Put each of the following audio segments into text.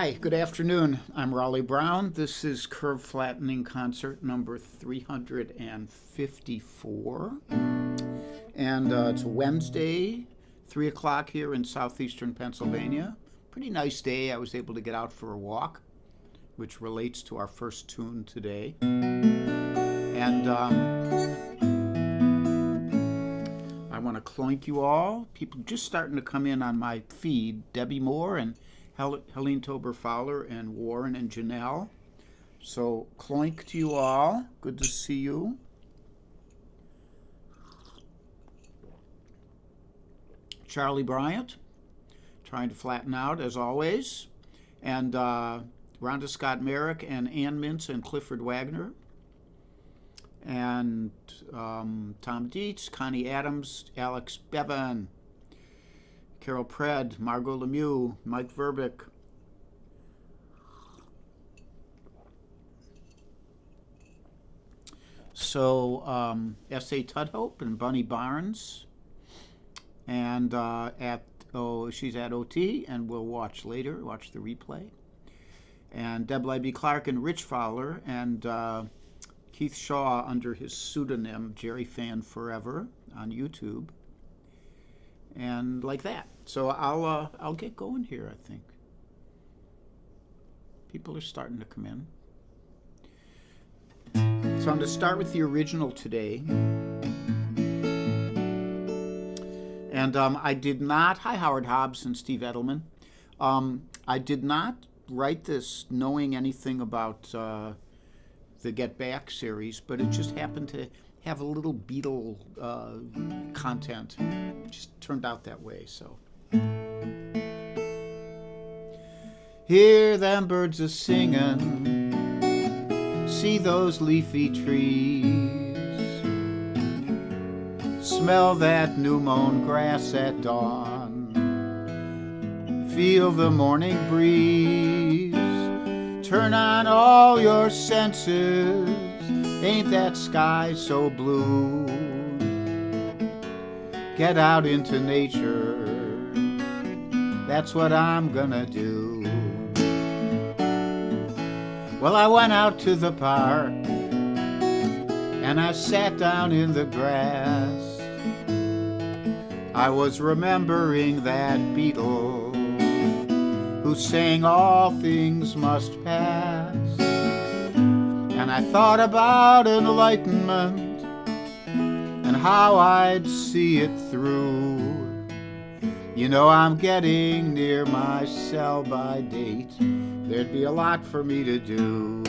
Hi, good afternoon. I'm Raleigh Brown. This is Curve Flattening Concert number 354. And it's Wednesday, 3 o'clock here in southeastern Pennsylvania. Pretty nice day. I was able to get out for a walk, which relates to our first tune today. And I want to cloink you all. People just starting to come in on my feed. Debbie Moore and Helene Tober Fowler and Warren and Janelle. So cloink to you all. Good to see you. Charlie Bryant, trying to flatten out as always. And Rhonda Scott Merrick and Ann Mintz and Clifford Wagner. And Tom Dietz, Connie Adams, Alex Bevan, Carol Pred, Margot Lemieux, Mike Verbick. So S.A. Tudhope and Bunny Barnes. And she's at OT, and we'll watch later, watch the replay. And Deb Libby Clark and Rich Fowler, and Keith Shaw under his pseudonym, Jerry Fan Forever, on YouTube. And like that. So I'll get going here, I think. People are starting to come in. So I'm going to start with the original today. And I did not, hi Howard Hobbs and Steve Edelman. I did not write this knowing anything about the Get Back series, but it just happened to have a little Beatle content. It just turned out that way, so. Hear them birds a-singin', see those leafy trees, smell that new-mown grass at dawn, feel the morning breeze, turn on all your senses. Ain't that sky so blue? Get out into nature. That's what I'm gonna do. Well, I went out to the park and I sat down in the grass. I was remembering that Beatle who sang all things must pass. And I thought about enlightenment and how I'd see it through. You know, I'm getting near my sell-by date. There'd be a lot for me to do.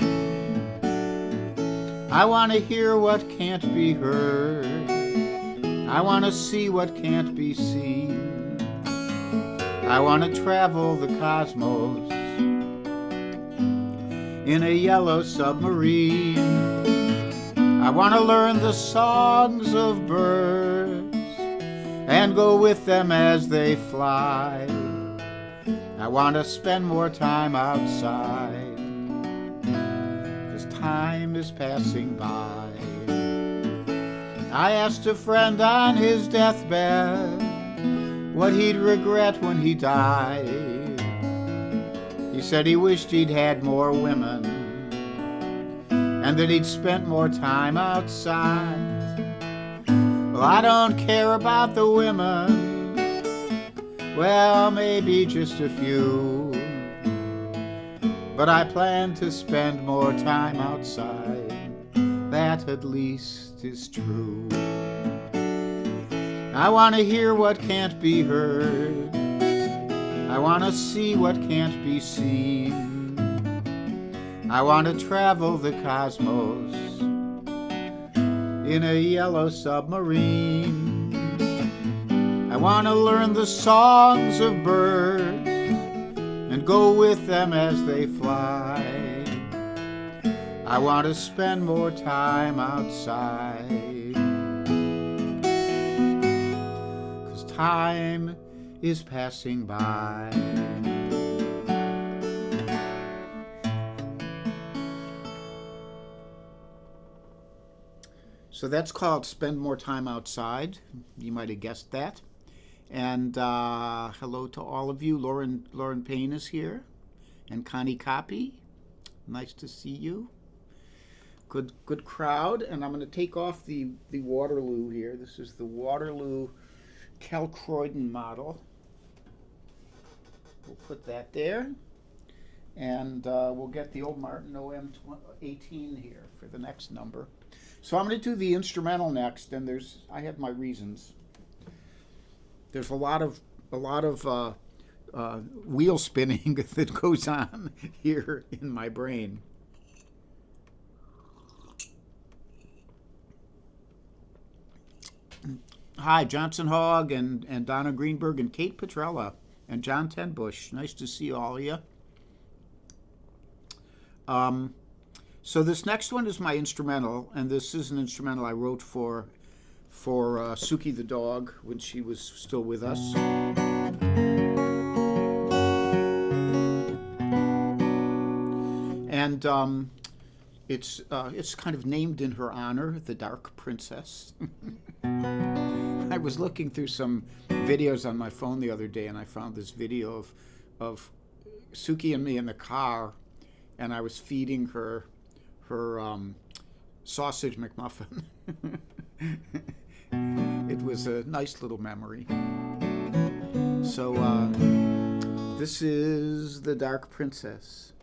I want to hear what can't be heard. I want to see what can't be seen. I want to travel the cosmos in a yellow submarine. I want to learn the songs of birds and go with them as they fly. I want to spend more time outside, 'cause time is passing by. I asked a friend on his deathbed what he'd regret when he died. He said he wished he'd had more women and that he'd spent more time outside. Well, I don't care about the women, well, maybe just a few, but I plan to spend more time outside. That at least is true. I want to hear what can't be heard. I want to see what can't be seen. I want to travel the cosmos in a yellow submarine. I want to learn the songs of birds and go with them as they fly. I want to spend more time outside, 'cause time is passing by. So that's called Spend More Time Outside. You might have guessed that. And hello to all of you. Lauren Payne is here. and Connie Copy. Nice to see you. Good crowd. And I'm going to take off the Waterloo here. This is the Waterloo Cal Croydon model. We'll put that there. And we'll get the old Martin OM18 here for the next number. So I'm going to do the instrumental next, and I have my reasons. There's a lot of wheel spinning that goes on here in my brain. Hi, Johnson Hogg and Donna Greenberg and Kate Petrella and John Tenbush. Nice to see all of you. So this next one is my instrumental, and this is an instrumental I wrote for Suki the dog when she was still with us. And it's kind of named in her honor, the Dark Princess. I was looking through some videos on my phone the other day, and I found this video of Suki and me in the car, and I was feeding her sausage McMuffin. It was a nice little memory. So this is the Dark Princess.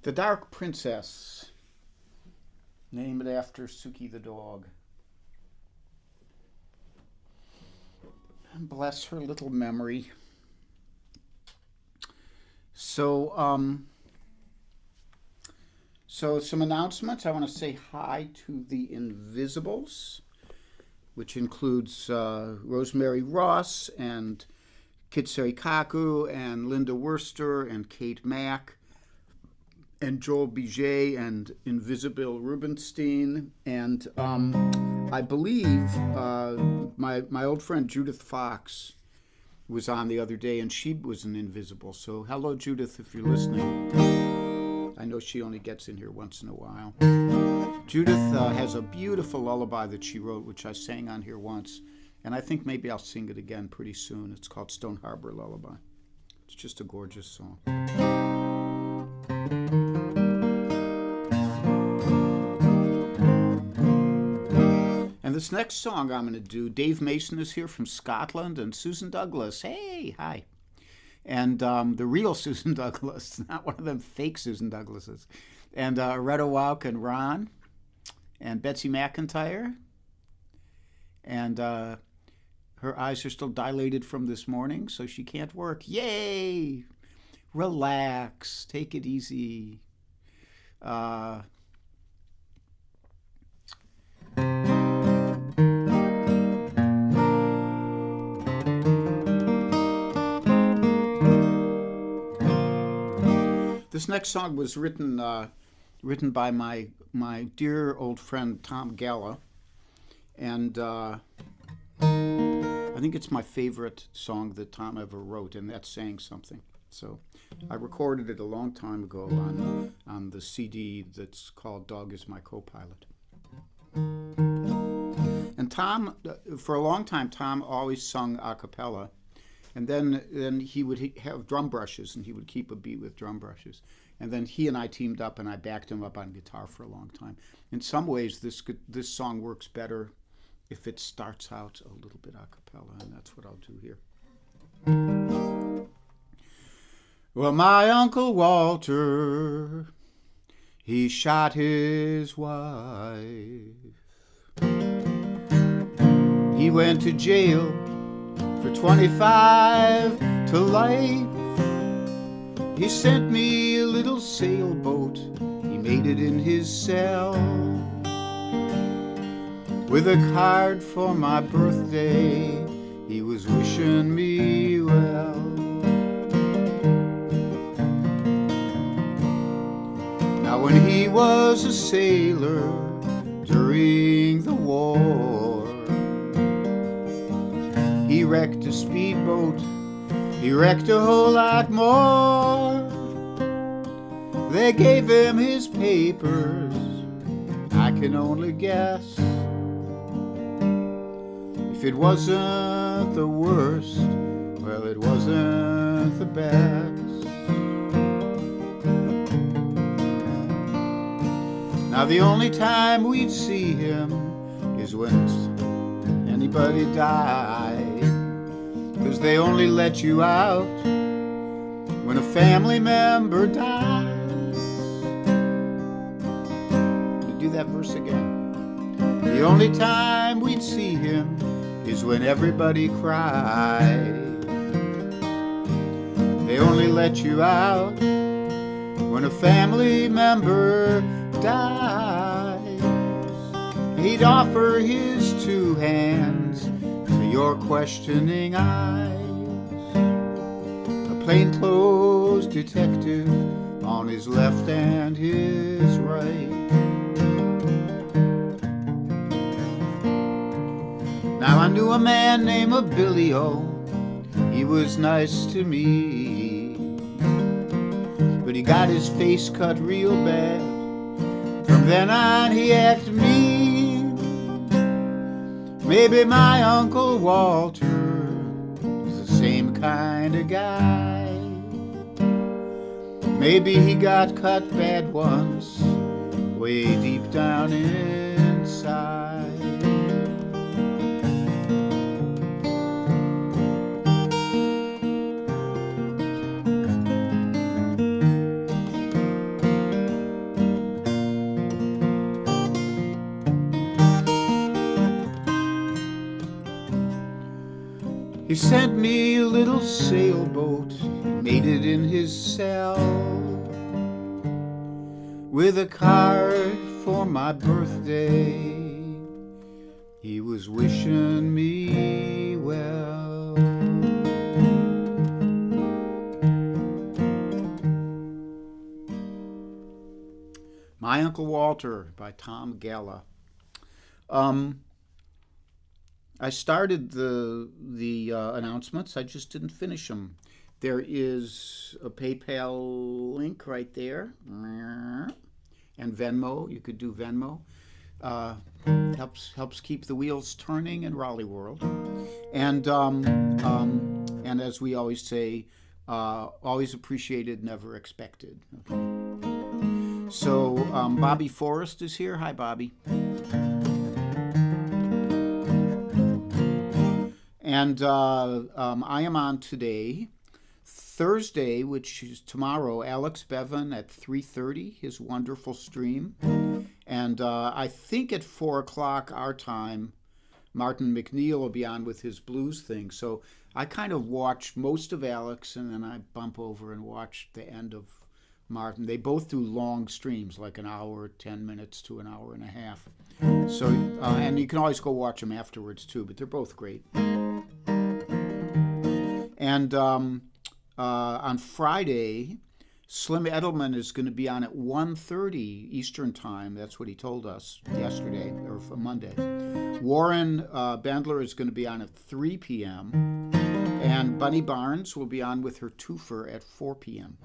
The Dark Princess, named after Suki the dog. Bless her little memory. So, so some announcements. I want to say hi to the Invisibles, which includes Rosemary Ross and Kitseri Kaku and Linda Worster and Kate Mack and Joel Biget and Invisible Rubenstein, and I believe my old friend Judith Fox was on the other day, and she was an Invisible. So hello, Judith, if you're listening. I know she only gets in here once in a while. Judith has a beautiful lullaby that she wrote, which I sang on here once, and I think maybe I'll sing it again pretty soon. It's called Stone Harbor Lullaby. It's just a gorgeous song. And this next song I'm going to do, Dave Mason is here from Scotland, and Susan Douglas. Hey, hi. And the real Susan Douglas, not one of them fake Susan Douglases. And Retta Wauk and Ron, and Betsy McIntyre. And her eyes are still dilated from this morning, so she can't work. Yay! Relax. Take it easy. This next song was written by my dear old friend Tom Galla, and I think it's my favorite song that Tom ever wrote, and that's "Saying Something." So I recorded it a long time ago on the CD that's called "Dog Is My Co-Pilot." And Tom, for a long time, Tom always sung a cappella, and then he would have drum brushes, and he would keep a beat with drum brushes. And then he and I teamed up, and I backed him up on guitar for a long time. In some ways, this song works better if it starts out a little bit a cappella, and that's what I'll do here. Well, my Uncle Walter, he shot his wife. He went to jail for 25 to life. He sent me a little sailboat, he made it in his cell, with a card for my birthday, he was wishing me well. Now when he was a sailor during the war, he wrecked a speedboat, he wrecked a whole lot more. They gave him his papers, I can only guess. If it wasn't the worst, well, it wasn't the best. Now the only time we'd see him is when anybody died, 'cause they only let you out when a family member dies. Do that verse again. The only time we'd see him is when everybody cried. They only let you out when a family member dies. He'd offer his two hands to your questioning eyes, a plainclothes detective on his left and his right. Now I knew a man named Billy O, he was nice to me, but he got his face cut real bad. From then on he acted mean. Maybe my Uncle Walter is the same kind of guy. Maybe he got cut bad once, way deep down inside. He sent me a little sailboat, he made it in his cell, with a card for my birthday, he was wishing me well. My Uncle Walter by Tom Galla. I started the announcements. I just didn't finish them. There is a PayPal link right there, and Venmo. You could do Venmo. Helps keep the wheels turning in Raleigh World. And as we always say, always appreciated, never expected. Okay. So Bobby Forrest is here. Hi, Bobby. And I am on today, Thursday, which is tomorrow, Alex Bevan at 3:30, his wonderful stream. And I think at 4 o'clock our time, Martin McNeil will be on with his blues thing. So I kind of watch most of Alex, and then I bump over and watch the end of Martin. They both do long streams, like an hour, 10 minutes to an hour and a half. So, and you can always go watch them afterwards too, but they're both great. And on Friday, Slim Edelman is going to be on at 1:30 Eastern Time. That's what he told us yesterday, or for Monday. Warren Bandler is going to be on at 3 p.m. And Bunny Barnes will be on with her twofer at 4 p.m.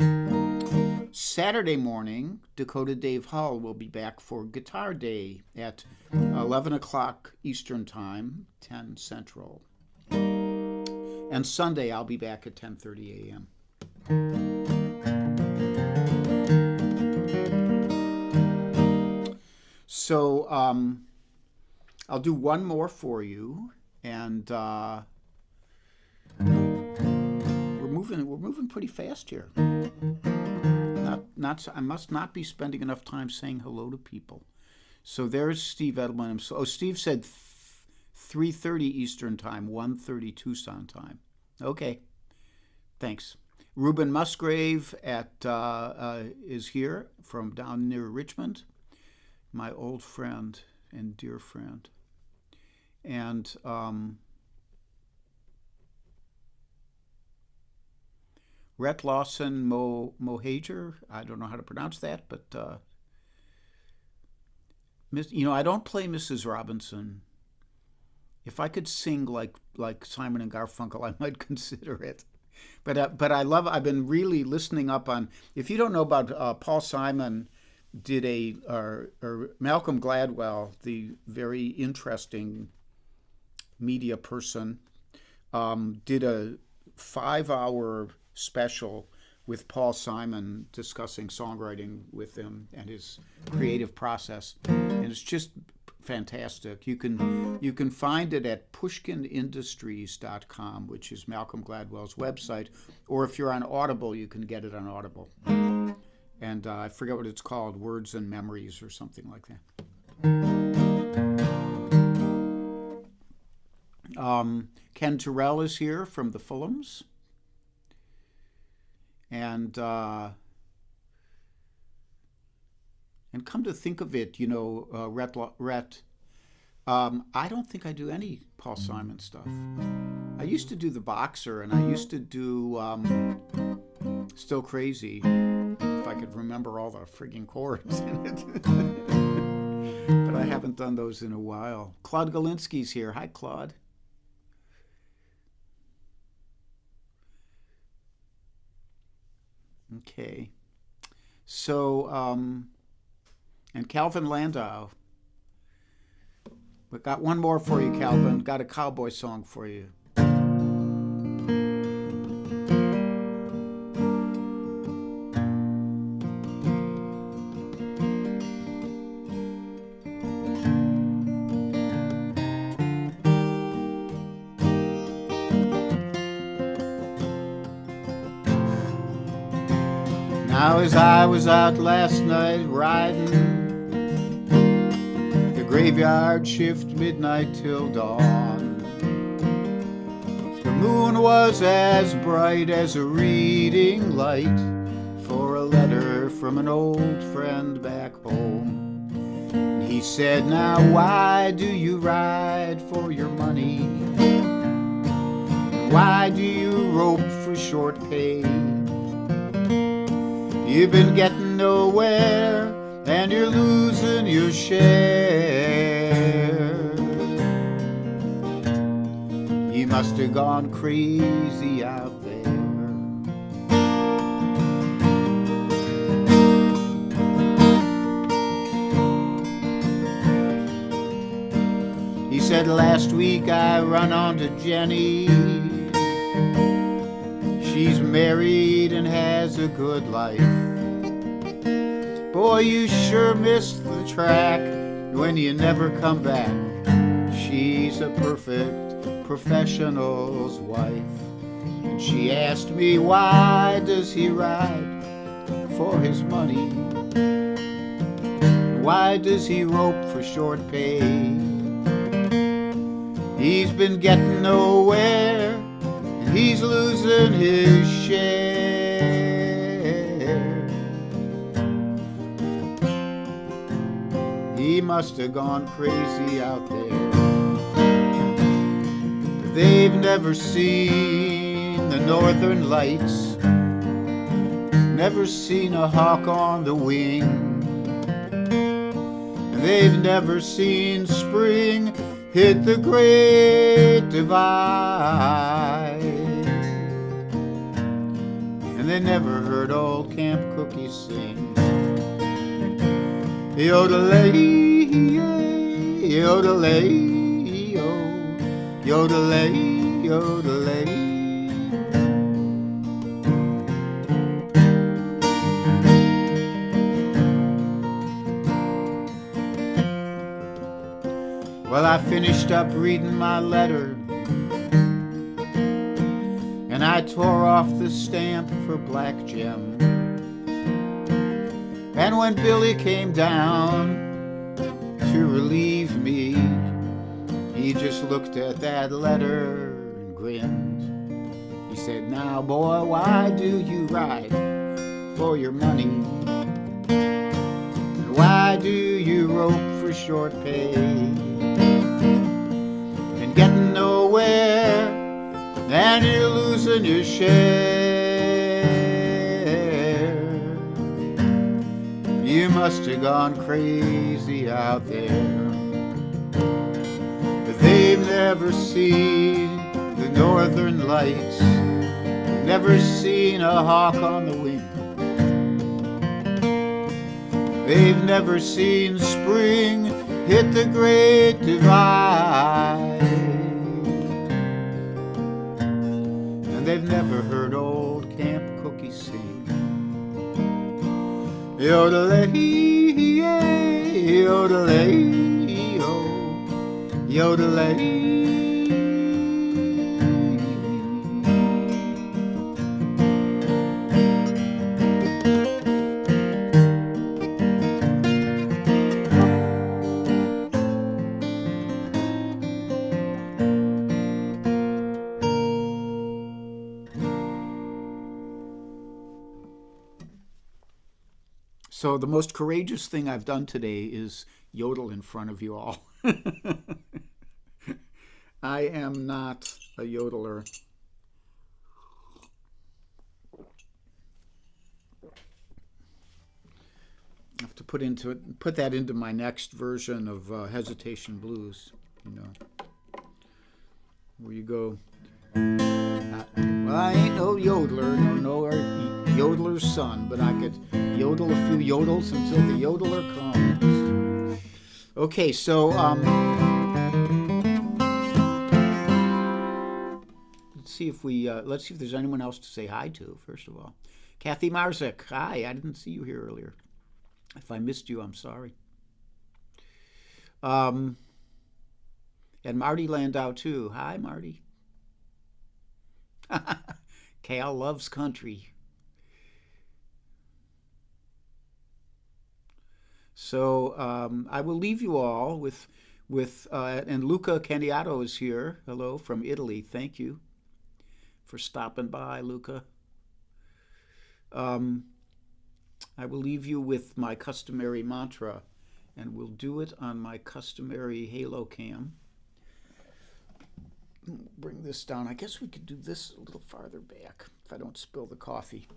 Saturday morning, Dakota Dave Hull will be back for Guitar Day at 11 o'clock Eastern Time, 10 Central. And Sunday, I'll be back at 10:30 a.m. So I'll do one more for you, and we're moving pretty fast here. I must not be spending enough time saying hello to people. So there's Steve Edelman. Steve said 3:30 Eastern Time, 1:30 Tucson time. Okay, thanks. Ruben Musgrave is here from down near Richmond, my old friend and dear friend. And Rhett Lawson Mohager, I don't know how to pronounce that, but I don't play Mrs. Robinson. If I could sing like Simon and Garfunkel, I might consider it. But I've been really listening up on. If you don't know about Paul Simon, did or Malcolm Gladwell, the very interesting media person, did a 5-hour special with Paul Simon discussing songwriting with him and his creative process, and it's just fantastic. You can find it at pushkinindustries.com, which is Malcolm Gladwell's website, or if you're on Audible, you can get it on Audible. And I forget what it's called, Words and Memories or something like that. Ken Terrell is here from the Fulhams. And come to think of it, Rhett, I don't think I do any Paul Simon stuff. I used to do The Boxer, and I used to do Still Crazy, if I could remember all the frigging chords in it. But I haven't done those in a while. Claude Galinsky's here. Hi, Claude. Okay. So, and Calvin Landau. We got one more for you, Calvin. Got a cowboy song for you. Now as I was out last night riding the graveyard shift midnight till dawn, the moon was as bright as a reading light for a letter from an old friend back home. And he said, now why do you ride for your money? Why do you rope for short pay? You've been getting nowhere, and you're losing your share. You must have gone crazy out there. He said, last week I run onto Jenny. She's married and has a good life. Boy, you sure missed the track when you never come back. She's a perfect professional's wife. And she asked me, why does he ride for his money? Why does he rope for short pay? He's been getting nowhere, and he's losing his share. He must have gone crazy out there. They've never seen the northern lights. never seen a hawk on the wing. They've never seen spring hit the great divide. And they never heard old Camp Cookie sing. Yodelay, yodelay, yodelay, yodelay. Well, I finished up reading my letter, and I tore off the stamp for Black Gem. And when Billy came down to relieve me, he just looked at that letter and grinned. He said, "Now, boy, why do you write for your money? And why do you rope for short pay? And getting nowhere, and you're losing your share. You must have gone crazy out there." But they've never seen the northern lights, never seen a hawk on the wing. They've never seen spring hit the great divide. And they've never heard old Camp Cookie sing. Yodelay, yodelay, yodelay. So the most courageous thing I've done today is yodel in front of you all. I am not a yodeler. I have to put that into my next version of Hesitation Blues, you know, where you go, well, I ain't no yodeler, no yodeler's son, but I could yodel a few yodels until the yodeler comes. Okay, so let's see if there's anyone else to say hi to. First of all, Kathy Marzik, hi. I didn't see you here earlier. If I missed you, I'm sorry. And Marty Landau too. Hi, Marty. Cal loves country. So I will leave you all with and Luca Candiato is here. Hello from Italy. Thank you for stopping by, Luca. I will leave you with my customary mantra, and we'll do it on my customary halo cam. Bring this down. I guess we could do this a little farther back if I don't spill the coffee.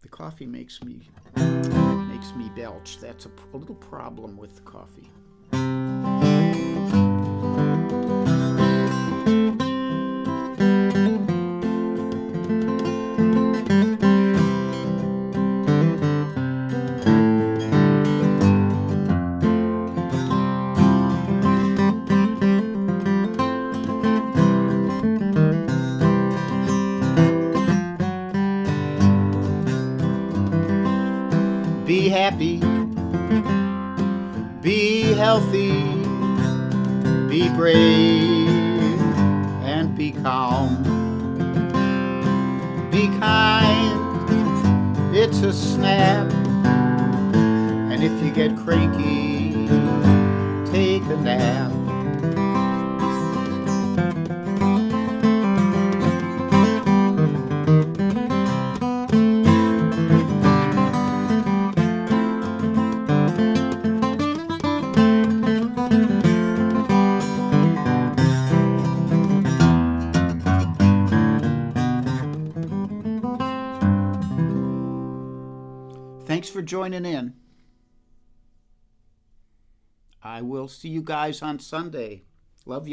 The coffee makes me belch. That's a little problem with the coffee. Be happy, be healthy, be brave, and be calm. Be kind, it's a snap, and if you get cranky, take a nap. Thanks for joining in. I will see you guys on Sunday. Love you.